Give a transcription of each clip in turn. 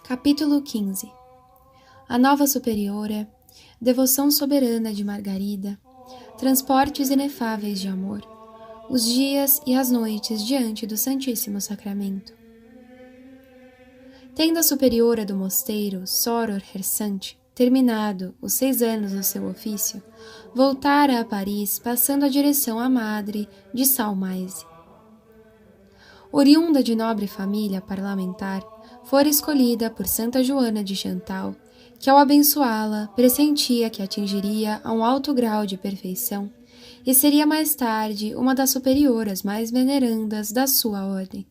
Capítulo 15. A Nova Superiora, Devoção Soberana de Margarida, Transportes Inefáveis de Amor, os dias e as noites diante do Santíssimo Sacramento. Tendo a superiora do mosteiro, Soror Hersant, terminado os 6 anos do seu ofício, voltara a Paris, passando a direção à madre de Salmaise. Oriunda de nobre família parlamentar, fora escolhida por Santa Joana de Chantal, que ao abençoá-la pressentia que atingiria a um alto grau de perfeição e seria mais tarde uma das superioras mais venerandas da sua ordem.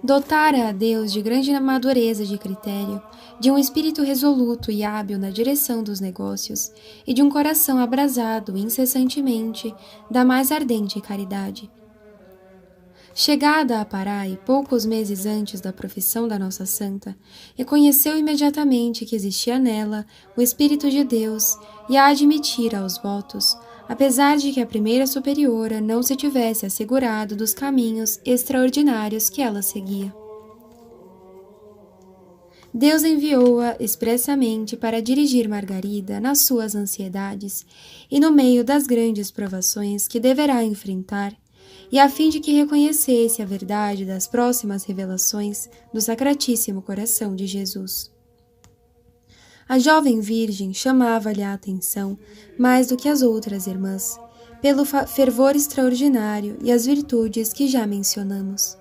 Dotara a Deus de grande madureza de critério, de um espírito resoluto e hábil na direção dos negócios e de um coração abrasado incessantemente da mais ardente caridade. Chegada a Parai, poucos meses antes da profissão da Nossa Santa, reconheceu imediatamente que existia nela o Espírito de Deus e a admitira aos votos, apesar de que a primeira superiora não se tivesse assegurado dos caminhos extraordinários que ela seguia. Deus enviou-a expressamente para dirigir Margarida nas suas ansiedades e no meio das grandes provações que deverá enfrentar, e a fim de que reconhecesse a verdade das próximas revelações do Sacratíssimo Coração de Jesus. A jovem virgem chamava-lhe a atenção, mais do que as outras irmãs, pelo fervor extraordinário e as virtudes que já mencionamos.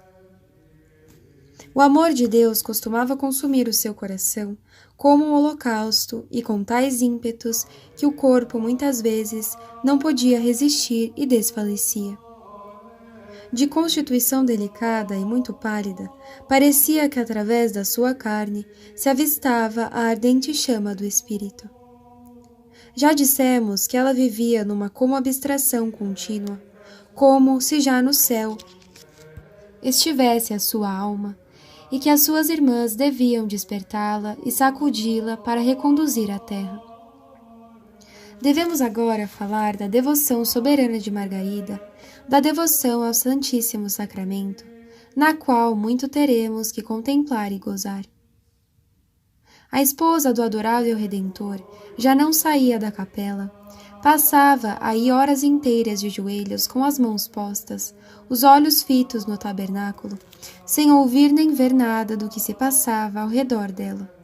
O amor de Deus costumava consumir o seu coração como um holocausto e com tais ímpetos que o corpo muitas vezes não podia resistir e desfalecia. De constituição delicada e muito pálida, parecia que através da sua carne se avistava a ardente chama do espírito. Já dissemos que ela vivia numa como abstração contínua, como se já no céu estivesse a sua alma, e que as suas irmãs deviam despertá-la e sacudi-la para reconduzir à terra. Devemos agora falar da devoção soberana de Margarida, da devoção ao Santíssimo Sacramento, na qual muito teremos que contemplar e gozar. A esposa do adorável Redentor já não saía da capela, passava aí horas inteiras de joelhos com as mãos postas, os olhos fitos no tabernáculo, sem ouvir nem ver nada do que se passava ao redor dela.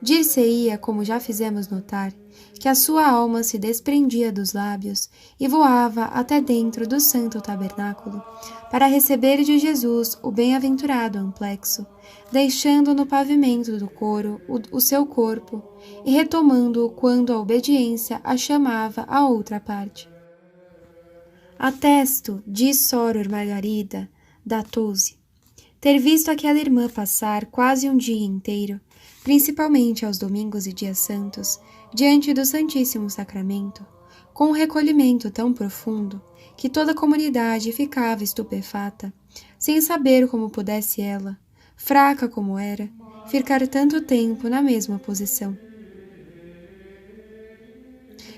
Dir-se-ia, como já fizemos notar, que a sua alma se desprendia dos lábios e voava até dentro do santo tabernáculo, para receber de Jesus o bem-aventurado amplexo, deixando no pavimento do coro o seu corpo e retomando-o quando a obediência a chamava a outra parte. Atesto, diz Soror Margarida, da Touze, ter visto aquela irmã passar quase um dia inteiro, principalmente aos domingos e dias santos, diante do Santíssimo Sacramento, com um recolhimento tão profundo que toda a comunidade ficava estupefata, sem saber como pudesse ela, fraca como era, ficar tanto tempo na mesma posição.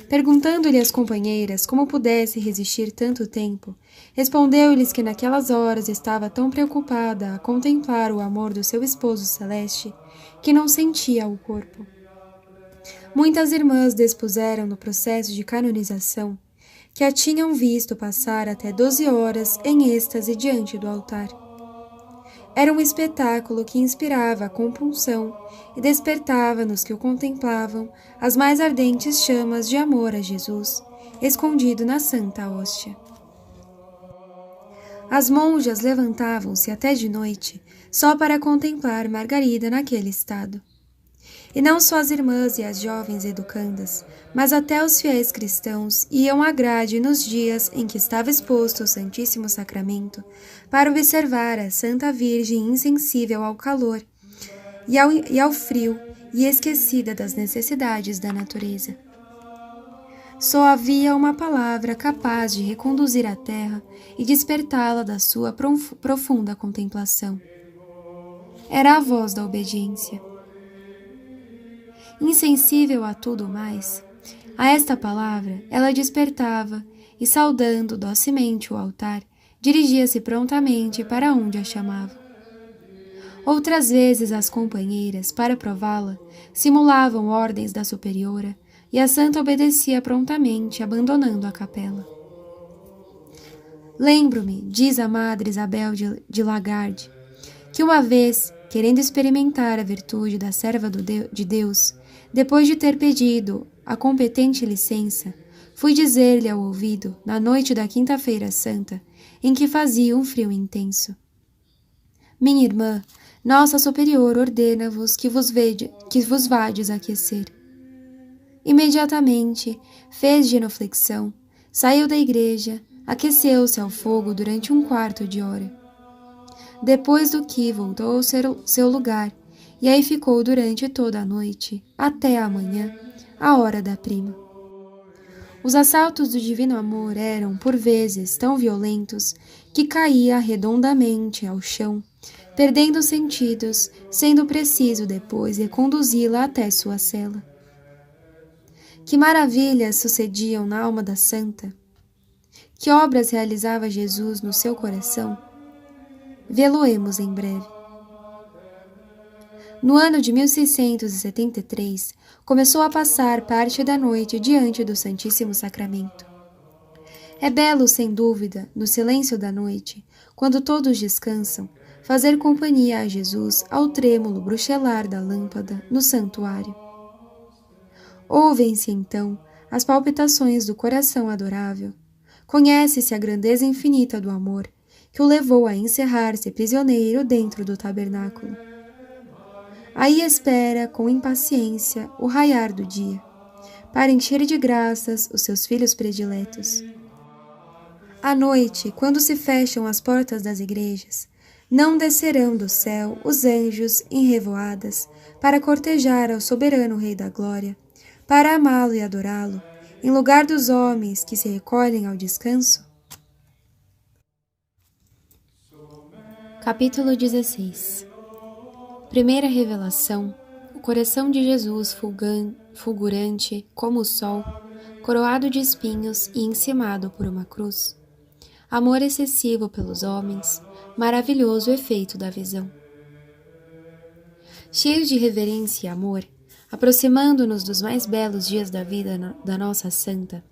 Perguntando-lhe às companheiras como pudesse resistir tanto tempo, respondeu-lhes que naquelas horas estava tão preocupada a contemplar o amor do seu esposo celeste que não sentia o corpo. Muitas irmãs dispuseram no processo de canonização que a tinham visto passar até 12 horas em êxtase diante do altar. Era um espetáculo que inspirava a compunção e despertava nos que o contemplavam as mais ardentes chamas de amor a Jesus, escondido na Santa Hóstia. As monjas levantavam-se até de noite só para contemplar Margarida naquele estado. E não só as irmãs e as jovens educandas, mas até os fiéis cristãos iam à grade nos dias em que estava exposto o Santíssimo Sacramento para observar a Santa Virgem insensível ao calor e ao frio e esquecida das necessidades da natureza. Só havia uma palavra capaz de reconduzir a terra e despertá-la da sua profunda contemplação. Era a voz da obediência. Insensível a tudo mais, a esta palavra ela despertava e, saudando docemente o altar, dirigia-se prontamente para onde a chamava. Outras vezes as companheiras, para prová-la, simulavam ordens da superiora, e a santa obedecia prontamente, abandonando a capela. Lembro-me, diz a Madre Isabel de Lagarde, que uma vez, querendo experimentar a virtude da serva de Deus, depois de ter pedido a competente licença, fui dizer-lhe ao ouvido, na noite da Quinta-feira Santa, em que fazia um frio intenso: minha irmã, nossa superior ordena-vos que vos vades aquecer. Imediatamente, fez genuflexão, saiu da igreja, aqueceu-se ao fogo durante um quarto de hora. Depois do que voltou ao seu lugar, e aí ficou durante toda a noite, até a manhã, a hora da prima. Os assaltos do divino amor eram, por vezes, tão violentos que caía redondamente ao chão, perdendo os sentidos, sendo preciso depois reconduzi-la até sua cela. Que maravilhas sucediam na alma da santa! Que obras realizava Jesus no seu coração? Vê-lo-emos em breve. No ano de 1673, começou a passar parte da noite diante do Santíssimo Sacramento. É belo, sem dúvida, no silêncio da noite, quando todos descansam, fazer companhia a Jesus ao trêmulo bruxelar da lâmpada no santuário. Ouvem-se, então, as palpitações do coração adorável. Conhece-se a grandeza infinita do amor, que o levou a encerrar-se prisioneiro dentro do tabernáculo. Aí espera, com impaciência, o raiar do dia, para encher de graças os seus filhos prediletos. À noite, quando se fecham as portas das igrejas, não descerão do céu os anjos em revoadas para cortejar ao soberano Rei da Glória, para amá-lo e adorá-lo, em lugar dos homens que se recolhem ao descanso? Capítulo 16. Primeira revelação: o coração de Jesus fulgurante como o sol, coroado de espinhos e encimado por uma cruz. Amor excessivo pelos homens, maravilhoso efeito da visão. Cheios de reverência e amor, aproximando-nos dos mais belos dias da vida da nossa santa,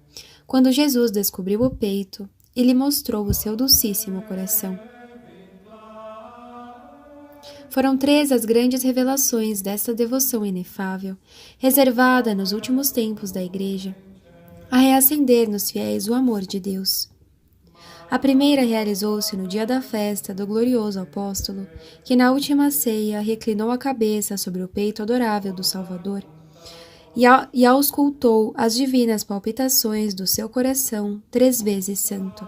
quando Jesus descobriu o peito e lhe mostrou o seu dulcíssimo coração. Foram 3 as grandes revelações desta devoção inefável, reservada nos últimos tempos da Igreja, a reacender nos fiéis o amor de Deus. A primeira realizou-se no dia da festa do glorioso apóstolo, que na última ceia reclinou a cabeça sobre o peito adorável do Salvador e auscultou as divinas palpitações do seu coração 3 vezes santo.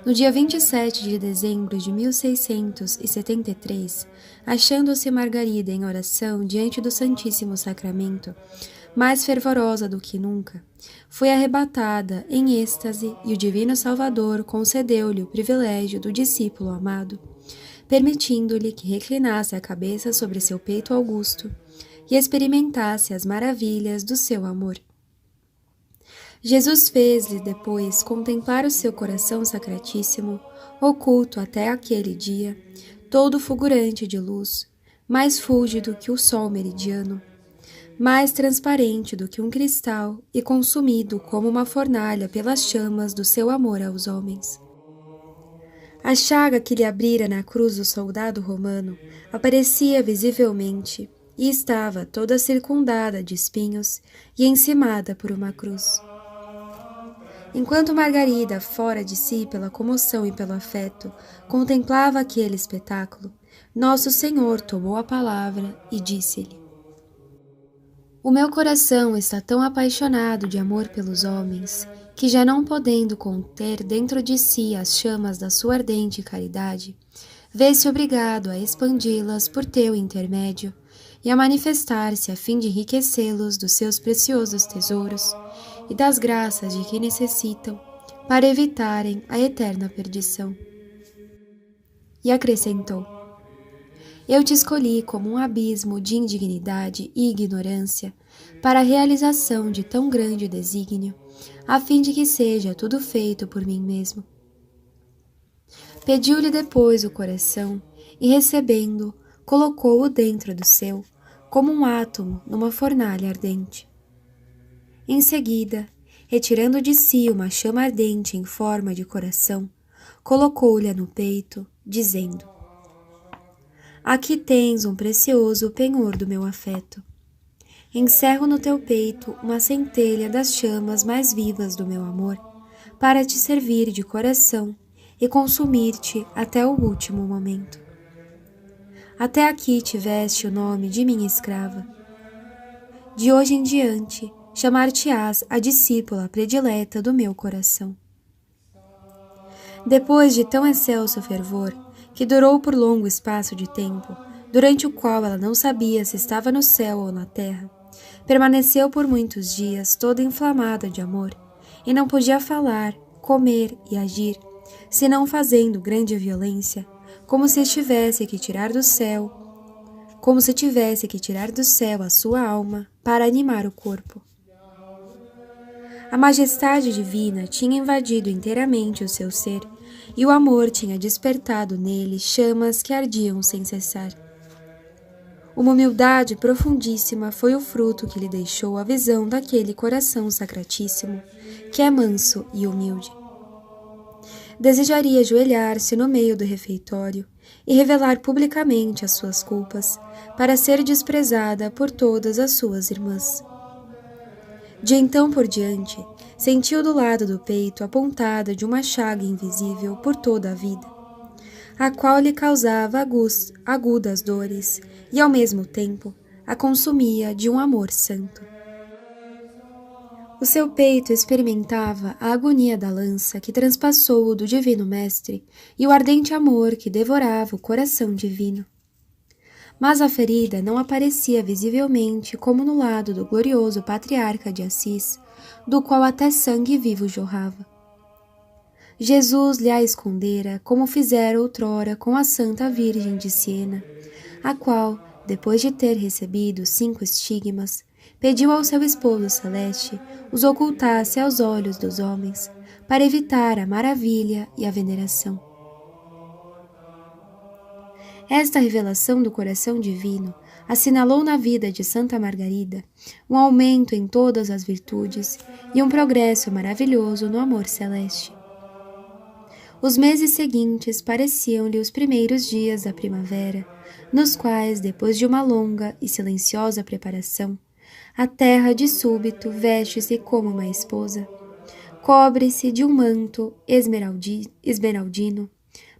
No dia 27 de dezembro de 1673, achando-se Margarida em oração diante do Santíssimo Sacramento, mais fervorosa do que nunca, foi arrebatada em êxtase e o Divino Salvador concedeu-lhe o privilégio do discípulo amado, permitindo-lhe que reclinasse a cabeça sobre seu peito augusto e experimentasse as maravilhas do seu amor. Jesus fez-lhe depois contemplar o seu coração sacratíssimo, oculto até aquele dia, todo fulgurante de luz, mais fúlgido que o sol meridiano, mais transparente do que um cristal e consumido como uma fornalha pelas chamas do seu amor aos homens. A chaga que lhe abrira na cruz o soldado romano aparecia visivelmente e estava toda circundada de espinhos e encimada por uma cruz. Enquanto Margarida, fora de si pela comoção e pelo afeto, contemplava aquele espetáculo, Nosso Senhor tomou a palavra e disse-lhe: O meu coração está tão apaixonado de amor pelos homens, que já não podendo conter dentro de si as chamas da sua ardente caridade, vê-se obrigado a expandi-las por teu intermédio e a manifestar-se a fim de enriquecê-los dos seus preciosos tesouros e das graças de que necessitam para evitarem a eterna perdição. E acrescentou: Eu te escolhi como um abismo de indignidade e ignorância para a realização de tão grande desígnio, a fim de que seja tudo feito por mim mesmo. Pediu-lhe depois o coração e, recebendo, colocou-o dentro do seu, como um átomo numa fornalha ardente. Em seguida, retirando de si uma chama ardente em forma de coração, colocou-lhe no peito, dizendo: Aqui tens um precioso penhor do meu afeto. Encerro no teu peito uma centelha das chamas mais vivas do meu amor, para te servir de coração e consumir-te até o último momento. Até aqui tiveste o nome de minha escrava. De hoje em diante, chamar-te-ás a discípula predileta do meu coração. Depois de tão excelso fervor, que durou por longo espaço de tempo, durante o qual ela não sabia se estava no céu ou na terra, permaneceu por muitos dias toda inflamada de amor, e não podia falar, comer e agir, senão fazendo grande violência, como se tivesse que tirar do céu a sua alma para animar o corpo. A majestade divina tinha invadido inteiramente o seu ser, e o amor tinha despertado nele chamas que ardiam sem cessar. Uma humildade profundíssima foi o fruto que lhe deixou a visão daquele coração sacratíssimo, que é manso e humilde. Desejaria ajoelhar-se no meio do refeitório e revelar publicamente as suas culpas, para ser desprezada por todas as suas irmãs. De então por diante, sentiu do lado do peito a pontada de uma chaga invisível por toda a vida, a qual lhe causava agudas dores e, ao mesmo tempo, a consumia de um amor santo. O seu peito experimentava a agonia da lança que transpassou o do Divino Mestre e o ardente amor que devorava o coração divino. Mas a ferida não aparecia visivelmente como no lado do glorioso patriarca de Assis, do qual até sangue vivo jorrava. Jesus lhe a escondera, como fizera outrora com a Santa Virgem de Siena, a qual, depois de ter recebido 5 estigmas, pediu ao seu esposo celeste os ocultasse aos olhos dos homens, para evitar a maravilha e a veneração. Esta revelação do coração divino assinalou na vida de Santa Margarida um aumento em todas as virtudes e um progresso maravilhoso no amor celeste. Os meses seguintes pareciam-lhe os primeiros dias da primavera, nos quais, depois de uma longa e silenciosa preparação, a terra de súbito veste-se como uma esposa, cobre-se de um manto esmeraldino,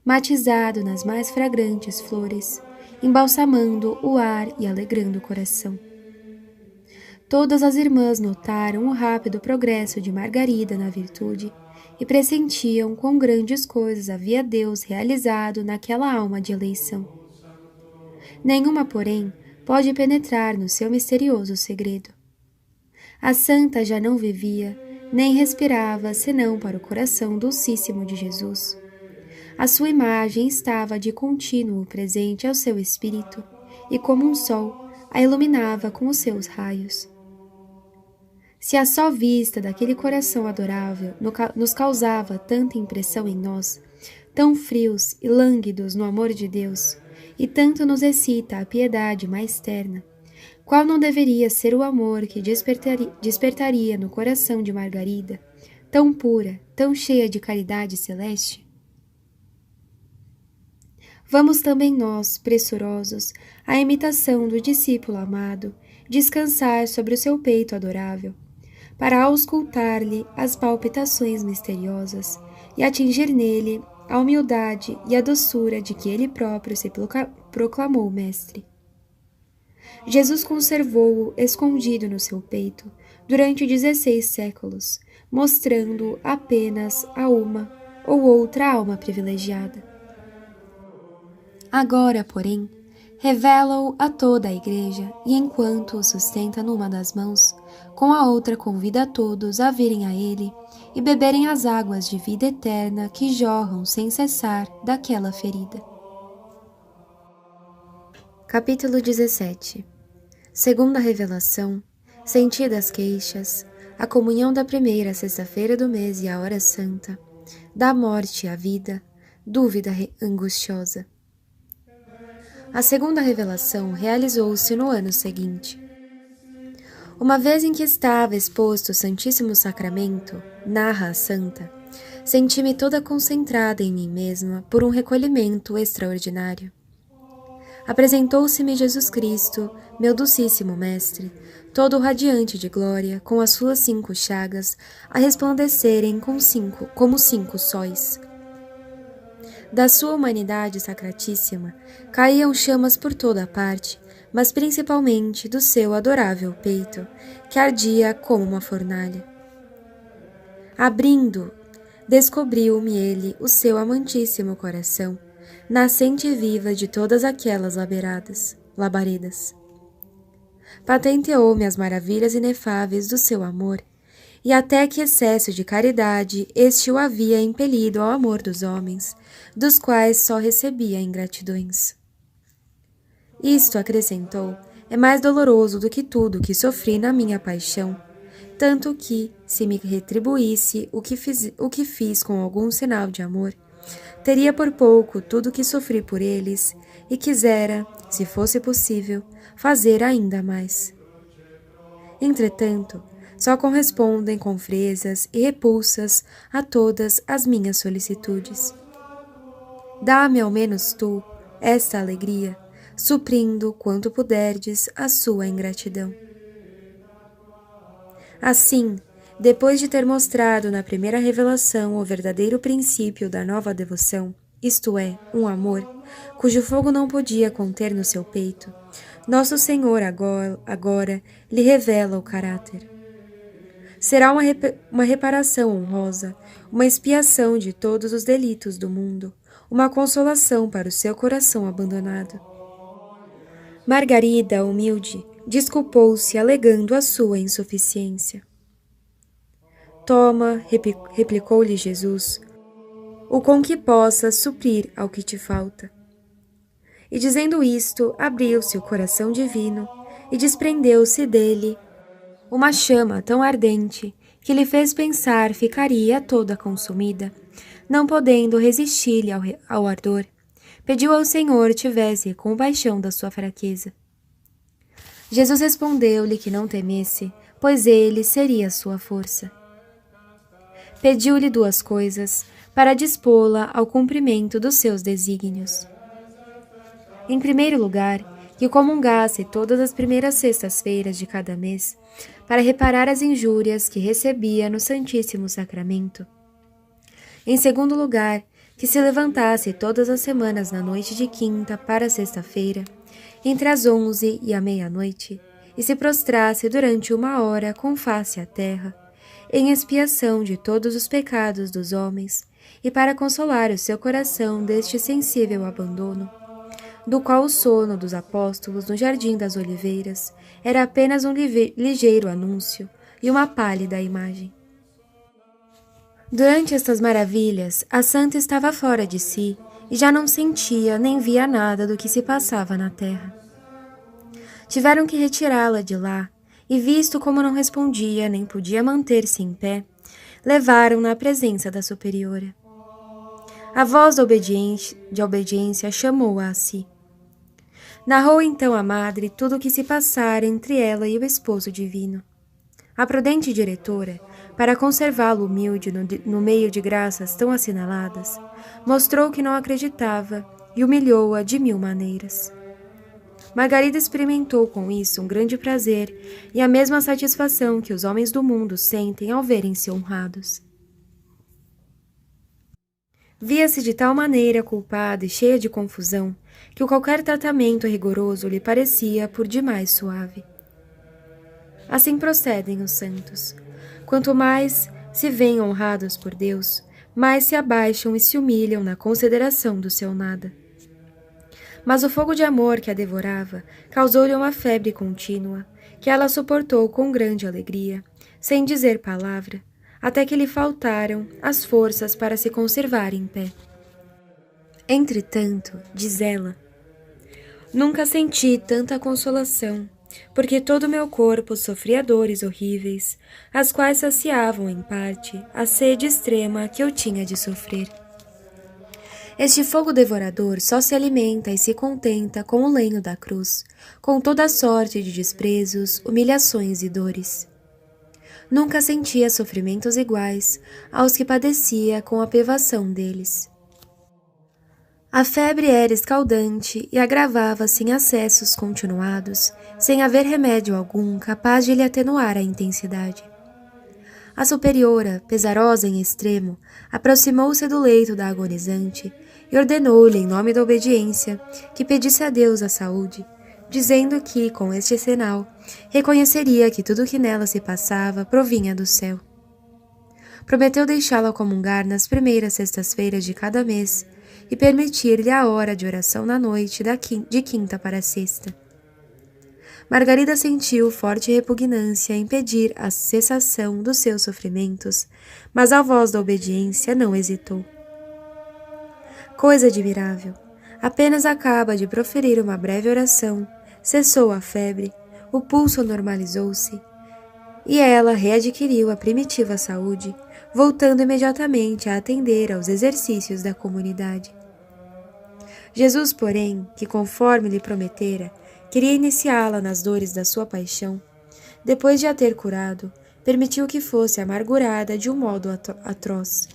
matizado nas mais fragrantes flores, embalsamando o ar e alegrando o coração. Todas as irmãs notaram o rápido progresso de Margarida na virtude e pressentiam quão grandes coisas havia Deus realizado naquela alma de eleição. Nenhuma, porém, pode penetrar no seu misterioso segredo. A santa já não vivia, nem respirava senão para o coração dulcíssimo de Jesus. A sua imagem estava de contínuo presente ao seu espírito, e como um sol, a iluminava com os seus raios. Se a só vista daquele coração adorável nos causava tanta impressão em nós, tão frios e lânguidos no amor de Deus, e tanto nos excita a piedade mais terna, qual não deveria ser o amor que despertaria no coração de Margarida, tão pura, tão cheia de caridade celeste? Vamos também nós, pressurosos, à imitação do discípulo amado, descansar sobre o seu peito adorável, para auscultar-lhe as palpitações misteriosas e atingir nele a humildade e a doçura de que ele próprio se proclamou mestre. Jesus conservou-o escondido no seu peito durante 16 séculos, mostrando-o apenas a uma ou outra alma privilegiada. Agora, porém, revela-o a toda a Igreja e, enquanto o sustenta numa das mãos, com a outra convida a todos a virem a ele e beberem as águas de vida eterna que jorram sem cessar daquela ferida. Capítulo 17. Segunda revelação, sentidas queixas, a comunhão da primeira sexta-feira do mês e a hora santa, da morte à vida, dúvida angustiosa. A segunda revelação realizou-se no ano seguinte. Uma vez em que estava exposto o Santíssimo Sacramento, narra a santa, senti-me toda concentrada em mim mesma por um recolhimento extraordinário. Apresentou-se-me Jesus Cristo, meu docíssimo Mestre, todo radiante de glória, com as suas 5 chagas a resplandecerem como 5 sóis. Da sua humanidade sacratíssima caíam chamas por toda a parte, mas principalmente do seu adorável peito, que ardia como uma fornalha. Abrindo, descobriu-me ele o seu amantíssimo coração, nascente viva de todas aquelas labaredas. Patenteou-me as maravilhas inefáveis do seu amor, e até que excesso de caridade este o havia impelido ao amor dos homens, dos quais só recebia ingratidões. Isto, acrescentou, é mais doloroso do que tudo que sofri na minha paixão, tanto que, se me retribuísse o que fiz com algum sinal de amor, teria por pouco tudo o que sofri por eles, e quisera, se fosse possível, fazer ainda mais. Entretanto, só correspondem com fresas e repulsas a todas as minhas solicitudes. Dá-me ao menos tu esta alegria, suprindo quanto puderdes a sua ingratidão. Assim, depois de ter mostrado na primeira revelação o verdadeiro princípio da nova devoção, isto é, um amor, cujo fogo não podia conter no seu peito, Nosso Senhor agora lhe revela o caráter. Será uma reparação honrosa, uma expiação de todos os delitos do mundo, uma consolação para o seu coração abandonado. Margarida, humilde, desculpou-se alegando a sua insuficiência. Toma, replicou-lhe Jesus, o com que possas suprir ao que te falta. E dizendo isto, abriu-se o coração divino e desprendeu-se dele uma chama tão ardente que lhe fez pensar ficaria toda consumida. Não podendo resistir-lhe ao ardor, pediu ao Senhor tivesse compaixão da sua fraqueza. Jesus respondeu-lhe que não temesse, pois ele seria a sua força. Pediu-lhe 2 coisas para dispô-la ao cumprimento dos seus desígnios. Em primeiro lugar, que comungasse todas as primeiras sextas-feiras de cada mês, para reparar as injúrias que recebia no Santíssimo Sacramento. Em segundo lugar, que se levantasse todas as semanas na noite de quinta para sexta-feira, entre as 11 e a meia-noite, e se prostrasse durante 1 hora com face à terra, em expiação de todos os pecados dos homens, e para consolar o seu coração deste sensível abandono, do qual o sono dos apóstolos no Jardim das Oliveiras era apenas um ligeiro anúncio e uma pálida imagem. Durante estas maravilhas, a santa estava fora de si e já não sentia nem via nada do que se passava na terra. Tiveram que retirá-la de lá e, visto como não respondia nem podia manter-se em pé, levaram-na à presença da superiora. A voz de obediência chamou-a a si. Narrou então a madre tudo o que se passara entre ela e o esposo divino. A prudente diretora, para conservá-lo humilde no meio de graças tão assinaladas, mostrou que não acreditava e humilhou-a de 1000 maneiras. Margarida experimentou com isso um grande prazer e a mesma satisfação que os homens do mundo sentem ao verem-se honrados. Via-se de tal maneira culpada e cheia de confusão que qualquer tratamento rigoroso lhe parecia por demais suave. Assim procedem os santos. Quanto mais se veem honrados por Deus, mais se abaixam e se humilham na consideração do seu nada. Mas o fogo de amor que a devorava causou-lhe uma febre contínua, que ela suportou com grande alegria, sem dizer palavra, até que lhe faltaram as forças para se conservar em pé. Entretanto, diz ela, nunca senti tanta consolação, porque todo o meu corpo sofria dores horríveis, as quais saciavam, em parte, a sede extrema que eu tinha de sofrer. Este fogo devorador só se alimenta e se contenta com o lenho da cruz, com toda sorte de desprezos, humilhações e dores. Nunca sentia sofrimentos iguais aos que padecia com a privação deles. A febre era escaldante e agravava-se em acessos continuados, sem haver remédio algum capaz de lhe atenuar a intensidade. A superiora, pesarosa em extremo, aproximou-se do leito da agonizante e ordenou-lhe, em nome da obediência, que pedisse a Deus a saúde, dizendo que, com este sinal, reconheceria que tudo o que nela se passava provinha do céu. Prometeu deixá-la comungar nas primeiras sextas-feiras de cada mês e permitir-lhe a hora de oração na noite de quinta para sexta. Margarida sentiu forte repugnância em pedir a cessação dos seus sofrimentos, mas a voz da obediência não hesitou. Coisa admirável! Apenas acaba de proferir uma breve oração, cessou a febre, o pulso normalizou-se e ela readquiriu a primitiva saúde, voltando imediatamente a atender aos exercícios da comunidade. Jesus, porém, que conforme lhe prometera, queria iniciá-la nas dores da sua paixão, depois de a ter curado, permitiu que fosse amargurada de um modo atroz.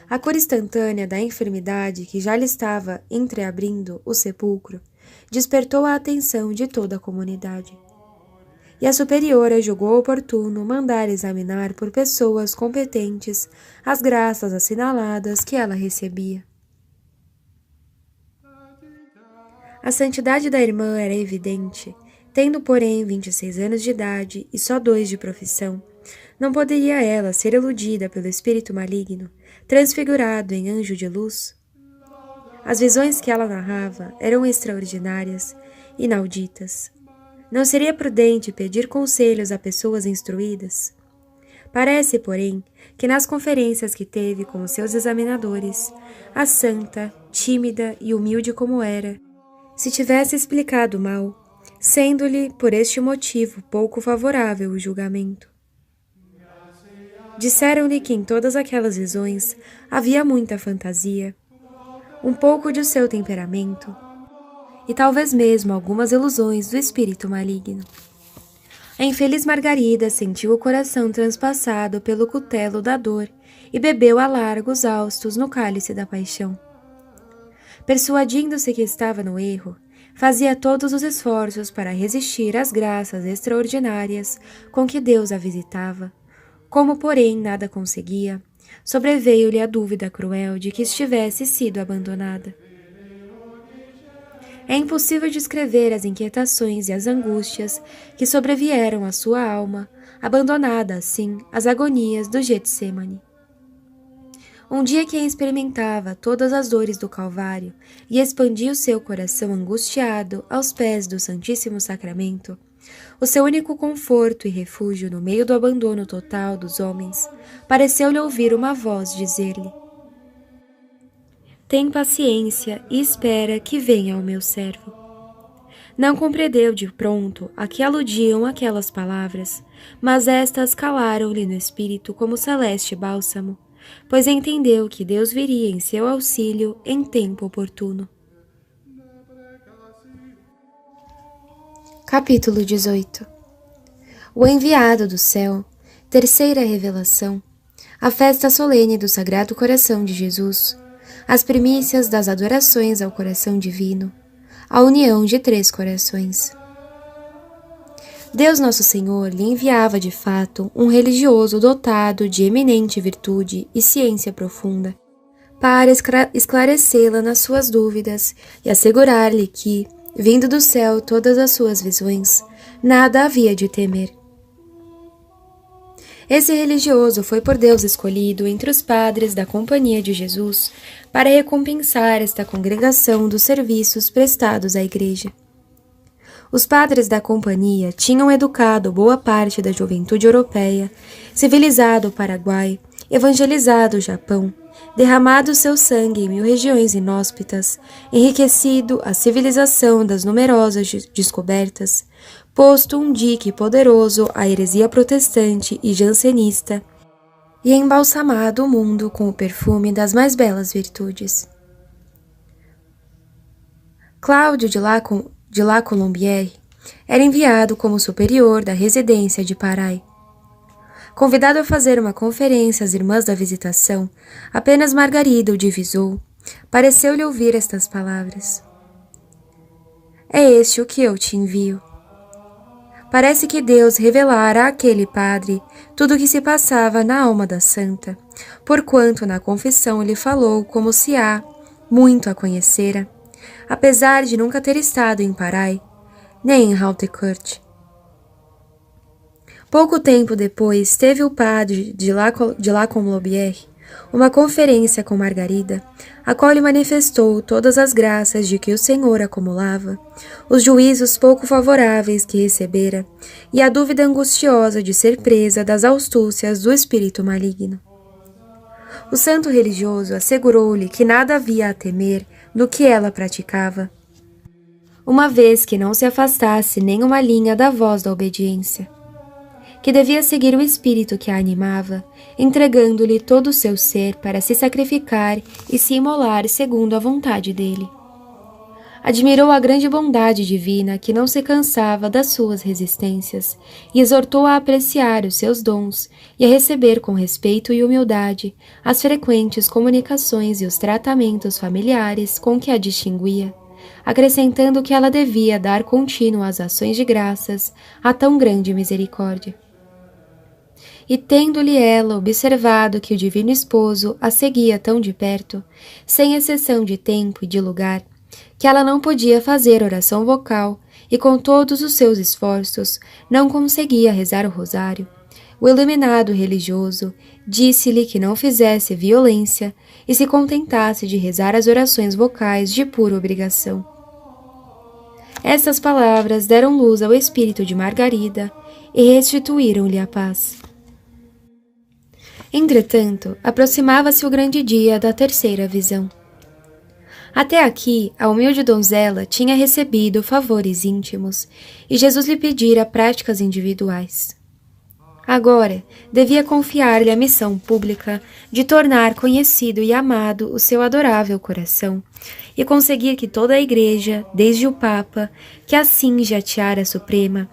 A cura instantânea da enfermidade que já lhe estava entreabrindo o sepulcro despertou a atenção de toda a comunidade. E a superiora julgou oportuno mandar examinar por pessoas competentes as graças assinaladas que ela recebia. A santidade da irmã era evidente, tendo, porém, 26 anos de idade e só 2 de profissão. Não poderia ela ser iludida pelo espírito maligno, transfigurado em anjo de luz? As visões que ela narrava eram extraordinárias, inauditas. Não seria prudente pedir conselhos a pessoas instruídas? Parece, porém, que nas conferências que teve com os seus examinadores, a santa, tímida e humilde como era, se tivesse explicado mal, sendo-lhe, por este motivo, pouco favorável o julgamento. Disseram-lhe que em todas aquelas visões havia muita fantasia, um pouco de seu temperamento, e talvez mesmo algumas ilusões do espírito maligno. A infeliz Margarida sentiu o coração transpassado pelo cutelo da dor e bebeu a largos haustos no cálice da paixão. Persuadindo-se que estava no erro, fazia todos os esforços para resistir às graças extraordinárias com que Deus a visitava. Como, porém, nada conseguia, sobreveio-lhe a dúvida cruel de que estivesse sido abandonada. É impossível descrever as inquietações e as angústias que sobrevieram à sua alma, abandonada, assim, às agonias do Getsêmani. Um dia que experimentava todas as dores do Calvário e expandia o seu coração angustiado aos pés do Santíssimo Sacramento, o seu único conforto e refúgio no meio do abandono total dos homens, pareceu-lhe ouvir uma voz dizer-lhe: tem paciência e espera que venha o meu servo. Não compreendeu de pronto a que aludiam aquelas palavras, mas estas calaram-lhe no espírito como celeste bálsamo, pois entendeu que Deus viria em seu auxílio em tempo oportuno. Capítulo 18. O enviado do céu, terceira revelação, a festa solene do Sagrado Coração de Jesus, as primícias das adorações ao coração divino, a união de 3 corações. Deus Nosso Senhor lhe enviava de fato um religioso dotado de eminente virtude e ciência profunda, para esclarecê-la nas suas dúvidas e assegurar-lhe que, vindo do céu todas as suas visões, nada havia de temer. Esse religioso foi por Deus escolhido entre os padres da Companhia de Jesus para recompensar esta congregação dos serviços prestados à Igreja. Os padres da Companhia tinham educado boa parte da juventude europeia, civilizado o Paraguai, evangelizado o Japão, derramado seu sangue em 1000 regiões inóspitas, enriquecido a civilização das numerosas descobertas, posto um dique poderoso à heresia protestante e jansenista, e embalsamado o mundo com o perfume das mais belas virtudes. Cláudio de La Colombière era enviado como superior da residência de Paray. Convidado a fazer uma conferência às irmãs da Visitação, apenas Margarida o divisou. Pareceu-lhe ouvir estas palavras: É este o que eu te envio. Parece que Deus revelara àquele padre tudo o que se passava na alma da santa, porquanto na confissão lhe falou como se há muito a conhecera, apesar de nunca ter estado em Paray, nem em Haute-Court. Pouco tempo depois, teve o padre de La Colombière uma conferência com Margarida, a qual lhe manifestou todas as graças de que o Senhor acumulava, os juízos pouco favoráveis que recebera e a dúvida angustiosa de ser presa das astúcias do espírito maligno. O santo religioso assegurou-lhe que nada havia a temer no que ela praticava, uma vez que não se afastasse nem uma linha da voz da obediência, que devia seguir o espírito que a animava, entregando-lhe todo o seu ser para se sacrificar e se imolar segundo a vontade dele. Admirou a grande bondade divina que não se cansava das suas resistências e exortou a apreciar os seus dons e a receber com respeito e humildade as frequentes comunicações e os tratamentos familiares com que a distinguia, acrescentando que ela devia dar contínuas ações de graças a tão grande misericórdia. E tendo-lhe ela observado que o divino esposo a seguia tão de perto, sem exceção de tempo e de lugar, que ela não podia fazer oração vocal e com todos os seus esforços não conseguia rezar o rosário, o iluminado religioso disse-lhe que não fizesse violência e se contentasse de rezar as orações vocais de pura obrigação. Estas palavras deram luz ao espírito de Margarida e restituíram-lhe a paz. Entretanto, aproximava-se o grande dia da terceira visão. Até aqui, a humilde donzela tinha recebido favores íntimos e Jesus lhe pedira práticas individuais. Agora, devia confiar-lhe a missão pública de tornar conhecido e amado o seu adorável coração e conseguir que toda a Igreja, desde o Papa, que assim já tiara suprema,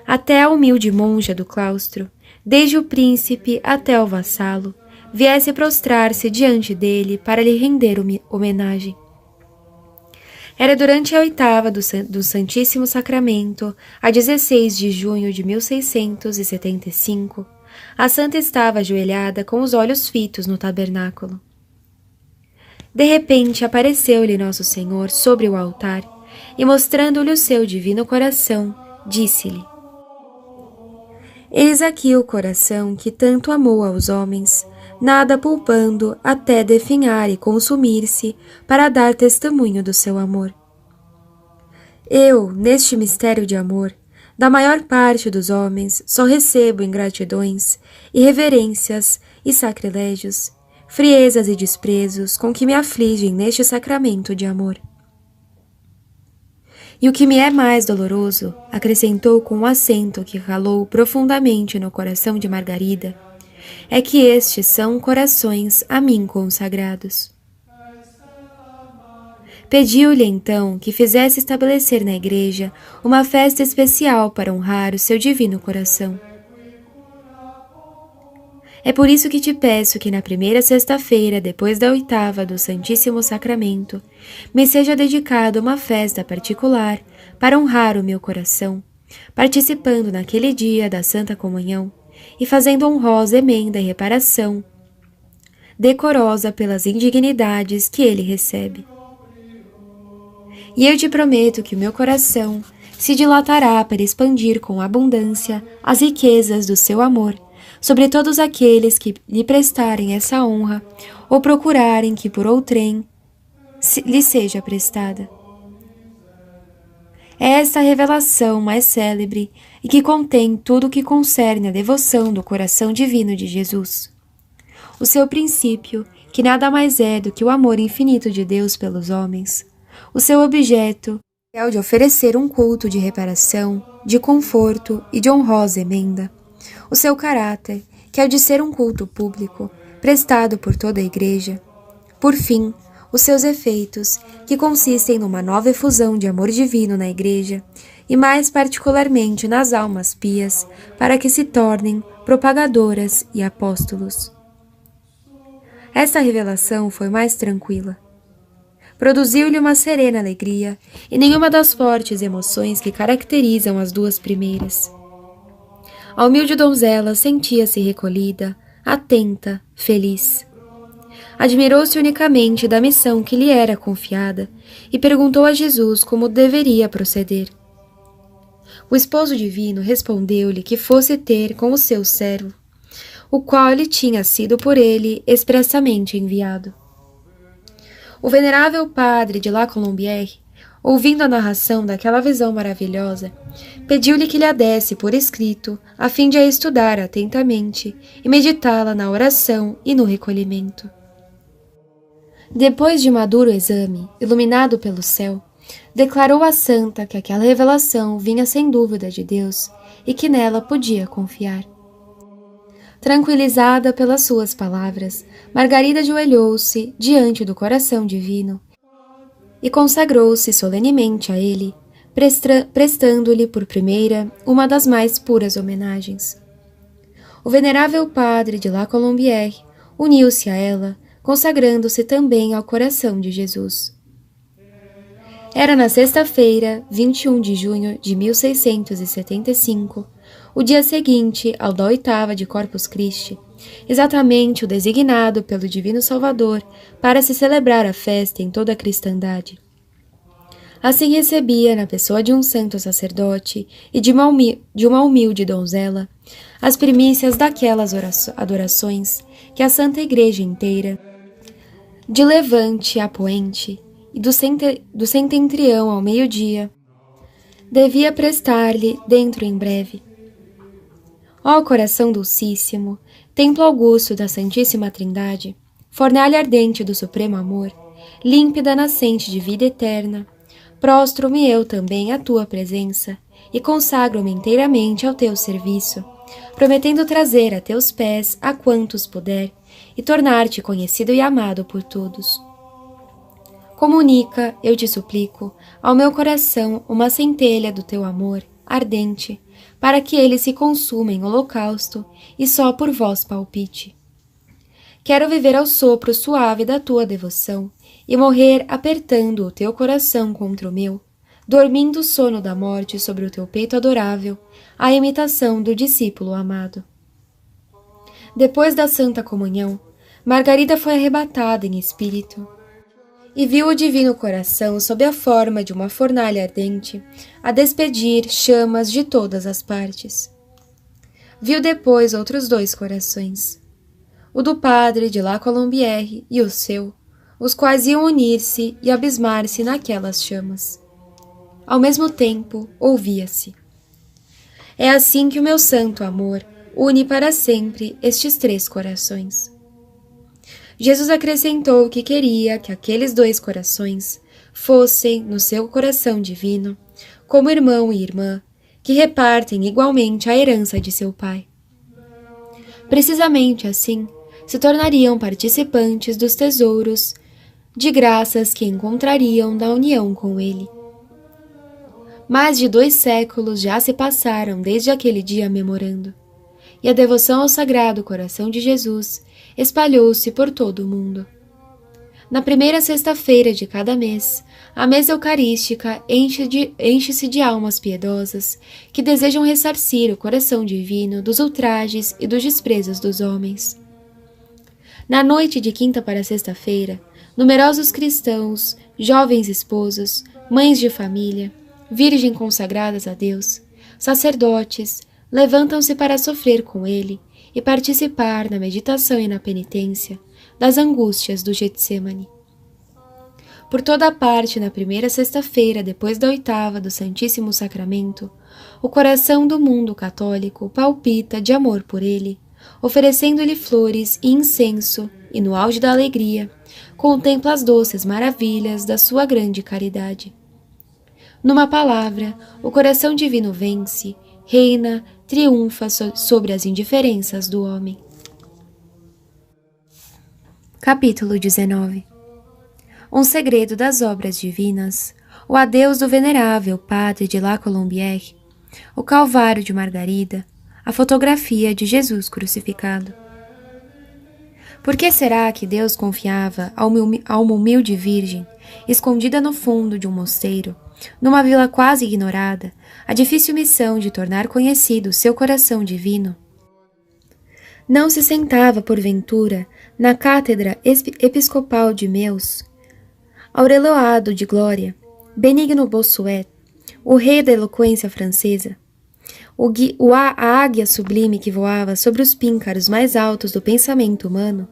até a humilde monja do claustro, desde o príncipe até o vassalo, viesse prostrar-se diante dele para lhe render homenagem. Era durante a oitava do Santíssimo Sacramento, a 16 de junho de 1675, a santa estava ajoelhada com os olhos fitos no tabernáculo. De repente apareceu-lhe Nosso Senhor sobre o altar e, mostrando-lhe o seu divino coração, disse-lhe: Eis aqui o coração que tanto amou aos homens, nada poupando até definhar e consumir-se para dar testemunho do seu amor. Eu, neste mistério de amor, da maior parte dos homens, só recebo ingratidões, irreverências e sacrilégios, friezas e desprezos com que me afligem neste sacramento de amor. E o que me é mais doloroso, acrescentou com um acento que calou profundamente no coração de Margarida, é que estes são corações a mim consagrados. Pediu-lhe então que fizesse estabelecer na igreja uma festa especial para honrar o seu divino coração. É por isso que te peço que na primeira sexta-feira, depois da oitava do Santíssimo Sacramento, me seja dedicada uma festa particular para honrar o meu coração, participando naquele dia da Santa Comunhão e fazendo honrosa emenda e reparação, decorosa pelas indignidades que ele recebe. E eu te prometo que o meu coração se dilatará para expandir com abundância as riquezas do seu amor, sobre todos aqueles que lhe prestarem essa honra ou procurarem que por outrem lhe seja prestada. É esta a revelação mais célebre e que contém tudo o que concerne a devoção do coração divino de Jesus. O seu princípio, que nada mais é do que o amor infinito de Deus pelos homens. O seu objeto é o de oferecer um culto de reparação, de conforto e de honrosa emenda. O seu caráter, que é o de ser um culto público, prestado por toda a Igreja. Por fim, os seus efeitos, que consistem numa nova efusão de amor divino na Igreja, e mais particularmente nas almas pias, para que se tornem propagadoras e apóstolos. Esta revelação foi mais tranquila. Produziu-lhe uma serena alegria e nenhuma das fortes emoções que caracterizam as duas primeiras. A humilde donzela sentia-se recolhida, atenta, feliz. Admirou-se unicamente da missão que lhe era confiada e perguntou a Jesus como deveria proceder. O esposo divino respondeu-lhe que fosse ter com o seu servo, o qual lhe tinha sido por ele expressamente enviado. O venerável padre de La Colombière, ouvindo a narração daquela visão maravilhosa, pediu-lhe que lhe a desse por escrito, a fim de a estudar atentamente e meditá-la na oração e no recolhimento. Depois de maduro exame, iluminado pelo céu, declarou à santa que aquela revelação vinha sem dúvida de Deus e que nela podia confiar. Tranquilizada pelas suas palavras, Margarida ajoelhou-se diante do coração divino e consagrou-se solenemente a ele, prestando-lhe por primeira uma das mais puras homenagens. O venerável padre de La Colombière uniu-se a ela, consagrando-se também ao coração de Jesus. Era na sexta-feira, 21 de junho de 1675, o dia seguinte ao da oitava de Corpus Christi, exatamente o designado pelo Divino Salvador para se celebrar a festa em toda a cristandade. Assim recebia, na pessoa de um santo sacerdote e de uma humilde donzela, as primícias daquelas adorações que a Santa Igreja inteira, de Levante a Poente e do Setentrião ao meio-dia, devia prestar-lhe dentro em breve. Ó coração dulcíssimo, templo augusto da Santíssima Trindade, fornalha ardente do supremo amor, límpida nascente de vida eterna, prostro-me eu também à tua presença e consagro-me inteiramente ao teu serviço, prometendo trazer a teus pés a quantos puder e tornar-te conhecido e amado por todos. Comunica, eu te suplico, ao meu coração uma centelha do teu amor, ardente, para que ele se consuma em holocausto e só por vós palpite. Quero viver ao sopro suave da tua devoção e morrer apertando o teu coração contra o meu, dormindo o sono da morte sobre o teu peito adorável, à imitação do discípulo amado. Depois da Santa Comunhão, Margarida foi arrebatada em espírito e viu o divino coração sob a forma de uma fornalha ardente, a despedir chamas de todas as partes. Viu depois outros dois corações, o do padre de La Colombière e o seu, os quais iam unir-se e abismar-se naquelas chamas. Ao mesmo tempo, ouvia-se: é assim que o meu santo amor une para sempre estes três corações. Jesus acrescentou que queria que aqueles dois corações fossem, no seu coração divino, como irmão e irmã, que repartem igualmente a herança de seu Pai. Precisamente assim, se tornariam participantes dos tesouros de graças que encontrariam na união com Ele. Mais de 2 séculos já se passaram desde aquele dia memorando, e a devoção ao Sagrado Coração de Jesus espalhou-se por todo o mundo. Na primeira sexta-feira de cada mês, a mesa eucarística enche-se de almas piedosas que desejam ressarcir o coração divino dos ultrajes e dos desprezos dos homens. Na noite de quinta para sexta-feira, numerosos cristãos, jovens esposos, mães de família, virgens consagradas a Deus, sacerdotes, levantam-se para sofrer com ele e participar na meditação e na penitência das angústias do Getsemane. Por toda a parte, na primeira sexta-feira, depois da oitava do Santíssimo Sacramento, o coração do mundo católico palpita de amor por ele, oferecendo-lhe flores e incenso, e no auge da alegria, contempla as doces maravilhas da sua grande caridade. Numa palavra, o coração divino vence, reina, triunfa sobre as indiferenças do homem. Capítulo 19. um segredo das obras divinas, o adeus do venerável padre de La Colombière, o Calvário de Margarida, a fotografia de Jesus crucificado. Por que será que Deus confiava a uma humilde virgem, escondida no fundo de um mosteiro, numa vila quase ignorada, a difícil missão de tornar conhecido seu coração divino? Não se sentava, porventura, na cátedra episcopal de Meus, aureolado de glória, Benigno Bossuet, o rei da eloquência francesa, a águia sublime que voava sobre os píncaros mais altos do pensamento humano?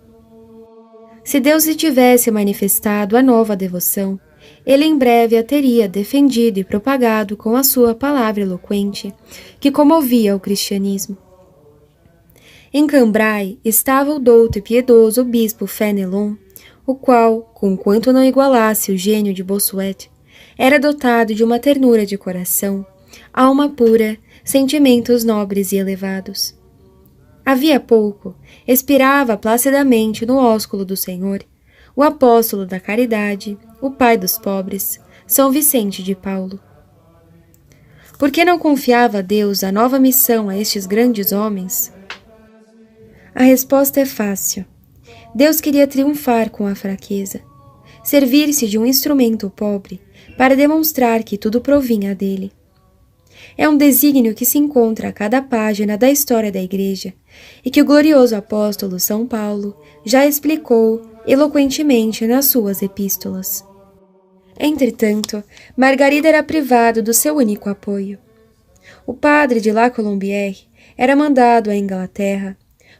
Se Deus lhe tivesse manifestado a nova devoção, ele em breve a teria defendido e propagado com a sua palavra eloquente, que comovia o cristianismo. Em Cambrai estava o douto e piedoso bispo Fénelon, o qual, conquanto não igualasse o gênio de Bossuet, era dotado de uma ternura de coração, alma pura, sentimentos nobres e elevados. Havia pouco, expirava placidamente no ósculo do Senhor, o apóstolo da caridade, o pai dos pobres, São Vicente de Paulo. Por que não confiava a Deus a nova missão a estes grandes homens? A resposta é fácil. Deus queria triunfar com a fraqueza, servir-se de um instrumento pobre para demonstrar que tudo provinha dele. É um desígnio que se encontra a cada página da história da Igreja e que o glorioso apóstolo São Paulo já explicou eloquentemente nas suas epístolas. Entretanto, Margarida era privado do seu único apoio. O padre de La Colombière era mandado à Inglaterra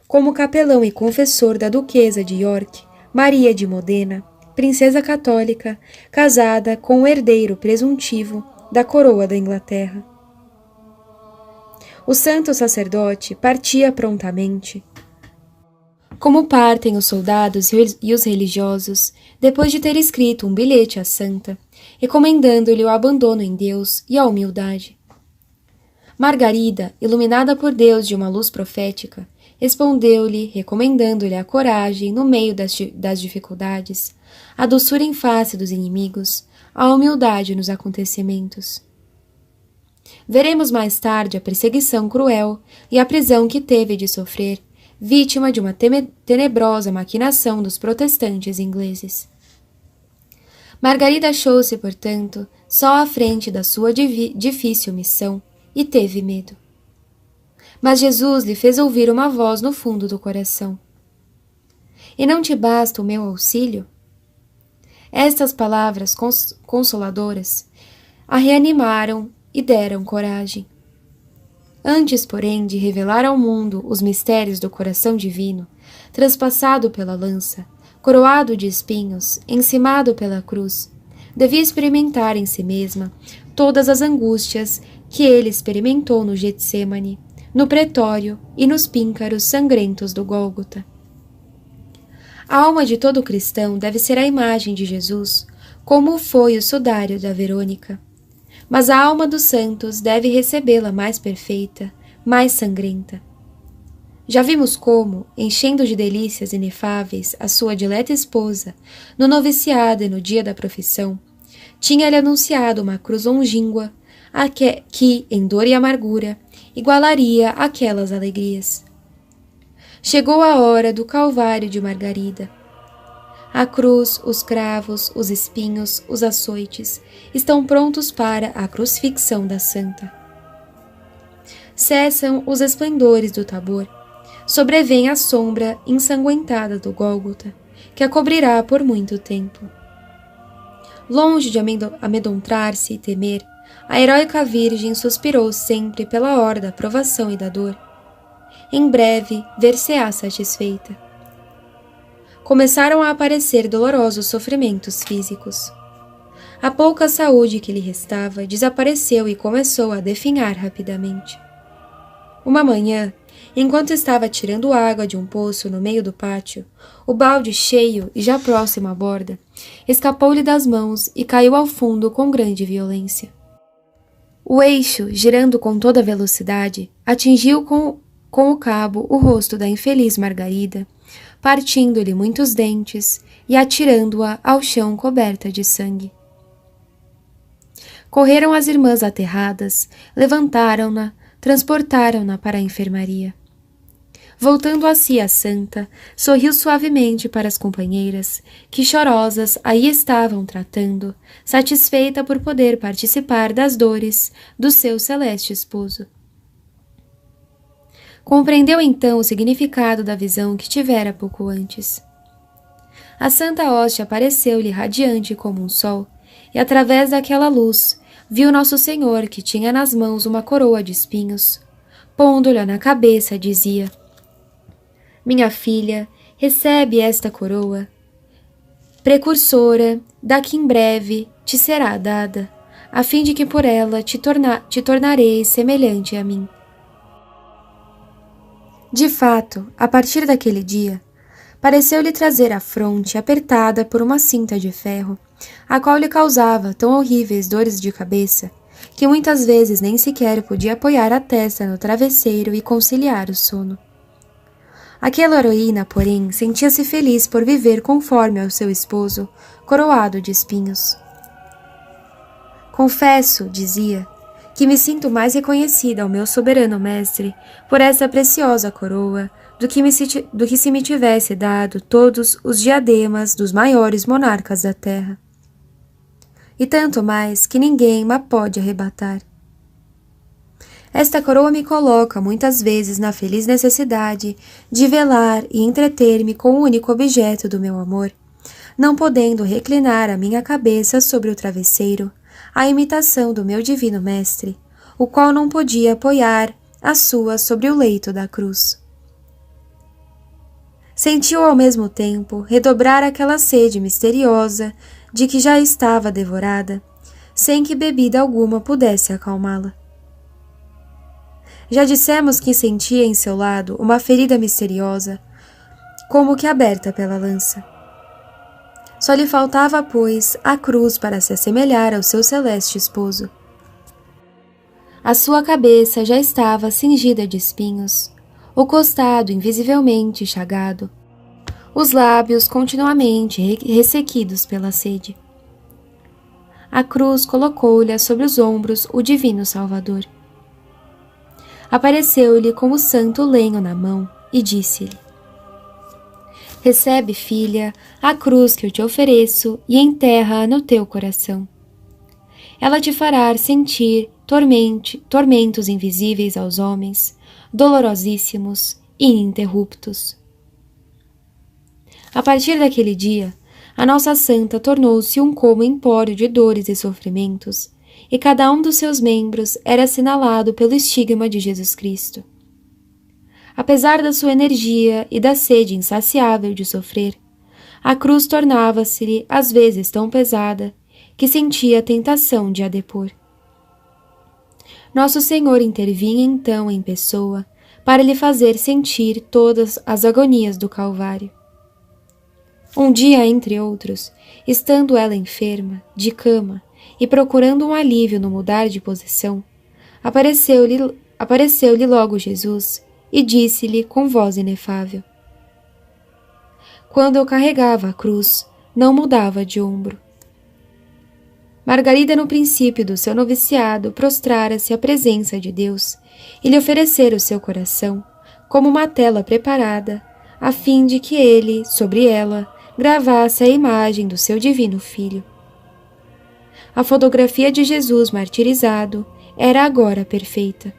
como capelão e confessor da duquesa de York, Maria de Modena, princesa católica, casada com o herdeiro presuntivo da coroa da Inglaterra. O santo sacerdote partia prontamente, como partem os soldados e os religiosos, depois de ter escrito um bilhete à santa, recomendando-lhe o abandono em Deus e a humildade. Margarida, iluminada por Deus de uma luz profética, respondeu-lhe, recomendando-lhe a coragem no meio das dificuldades, a doçura em face dos inimigos, a humildade nos acontecimentos. Veremos mais tarde a perseguição cruel e a prisão que teve de sofrer, vítima de uma tenebrosa maquinação dos protestantes ingleses. Margarida achou-se, portanto, só à frente da sua difícil missão e teve medo. Mas Jesus lhe fez ouvir uma voz no fundo do coração. E não te basta o meu auxílio? Estas palavras consoladoras a reanimaram e deram coragem. Antes, porém, de revelar ao mundo os mistérios do coração divino, transpassado pela lança, coroado de espinhos, encimado pela cruz, devia experimentar em si mesma todas as angústias que ele experimentou no Getsêmani, no pretório e nos píncaros sangrentos do Gólgota. A alma de todo cristão deve ser a imagem de Jesus, como foi o sudário da Verônica. Mas a alma dos santos deve recebê-la mais perfeita, mais sangrenta. Já vimos como, enchendo de delícias inefáveis a sua dileta esposa, no noviciado e no dia da profissão, tinha-lhe anunciado uma cruz longínqua, que, em dor e amargura, igualaria aquelas alegrias. Chegou a hora do Calvário de Margarida. A cruz, os cravos, os espinhos, os açoites estão prontos para a crucifixão da santa. Cessam os esplendores do Tabor. Sobrevém a sombra ensanguentada do Gólgota, que a cobrirá por muito tempo. Longe de amedrontar-se e temer, a heróica Virgem suspirou sempre pela hora da provação e da dor. Em breve, ver-se-á satisfeita. Começaram a aparecer dolorosos sofrimentos físicos. A pouca saúde que lhe restava desapareceu e começou a definhar rapidamente. Uma manhã, enquanto estava tirando água de um poço no meio do pátio, o balde cheio e já próximo à borda, escapou-lhe das mãos e caiu ao fundo com grande violência. O eixo, girando com toda velocidade, atingiu com o cabo o rosto da infeliz Margarida, partindo-lhe muitos dentes e atirando-a ao chão coberta de sangue. Correram as irmãs aterradas, levantaram-na, transportaram-na para a enfermaria. Voltando a si a santa, sorriu suavemente para as companheiras, que chorosas aí estavam tratando, satisfeita por poder participar das dores do seu celeste esposo. Compreendeu então o significado da visão que tivera pouco antes. A santa hóstia apareceu-lhe radiante como um sol, e através daquela luz viu Nosso Senhor que tinha nas mãos uma coroa de espinhos. Pondo-lhe na cabeça, dizia: Minha filha, recebe esta coroa, precursora da que em breve te será dada, a fim de que por ela te tornareis semelhante a mim. De fato, a partir daquele dia, pareceu-lhe trazer a fronte apertada por uma cinta de ferro, a qual lhe causava tão horríveis dores de cabeça, que muitas vezes nem sequer podia apoiar a testa no travesseiro e conciliar o sono. Aquela heroína, porém, sentia-se feliz por viver conforme ao seu esposo, coroado de espinhos. Confesso, dizia, que me sinto mais reconhecida ao meu soberano mestre por essa preciosa coroa do que se me tivesse dado todos os diademas dos maiores monarcas da terra. E tanto mais que ninguém ma pode arrebatar. Esta coroa me coloca muitas vezes na feliz necessidade de velar e entreter-me com o único objeto do meu amor, não podendo reclinar a minha cabeça sobre o travesseiro, a imitação do meu divino mestre, o qual não podia apoiar a sua sobre o leito da cruz. Sentiu ao mesmo tempo redobrar aquela sede misteriosa de que já estava devorada, sem que bebida alguma pudesse acalmá-la. Já dissemos que sentia em seu lado uma ferida misteriosa, como que aberta pela lança. Só lhe faltava, pois, a cruz para se assemelhar ao seu celeste esposo. A sua cabeça já estava cingida de espinhos, o costado invisivelmente chagado, os lábios continuamente ressequidos pela sede. A cruz colocou-lhe sobre os ombros o divino Salvador. Apareceu-lhe com o santo lenho na mão e disse-lhe: Recebe, filha, a cruz que eu te ofereço e enterra-a no teu coração. Ela te fará sentir tormentos invisíveis aos homens, dolorosíssimos e ininterruptos. A partir daquele dia, a nossa santa tornou-se um como empório de dores e sofrimentos, e cada um dos seus membros era assinalado pelo estigma de Jesus Cristo. Apesar da sua energia e da sede insaciável de sofrer, a cruz tornava-se-lhe às vezes tão pesada que sentia a tentação de a depor. Nosso Senhor intervinha então em pessoa para lhe fazer sentir todas as agonias do Calvário. Um dia, entre outros, estando ela enferma, de cama, e procurando um alívio no mudar de posição, apareceu-lhe logo Jesus e disse-lhe com voz inefável: Quando eu carregava a cruz, não mudava de ombro. Margarida, no princípio do seu noviciado, prostrara-se à presença de Deus e lhe oferecera o seu coração como uma tela preparada, a fim de que ele, sobre ela, gravasse a imagem do seu divino Filho. A fotografia de Jesus martirizado era agora perfeita.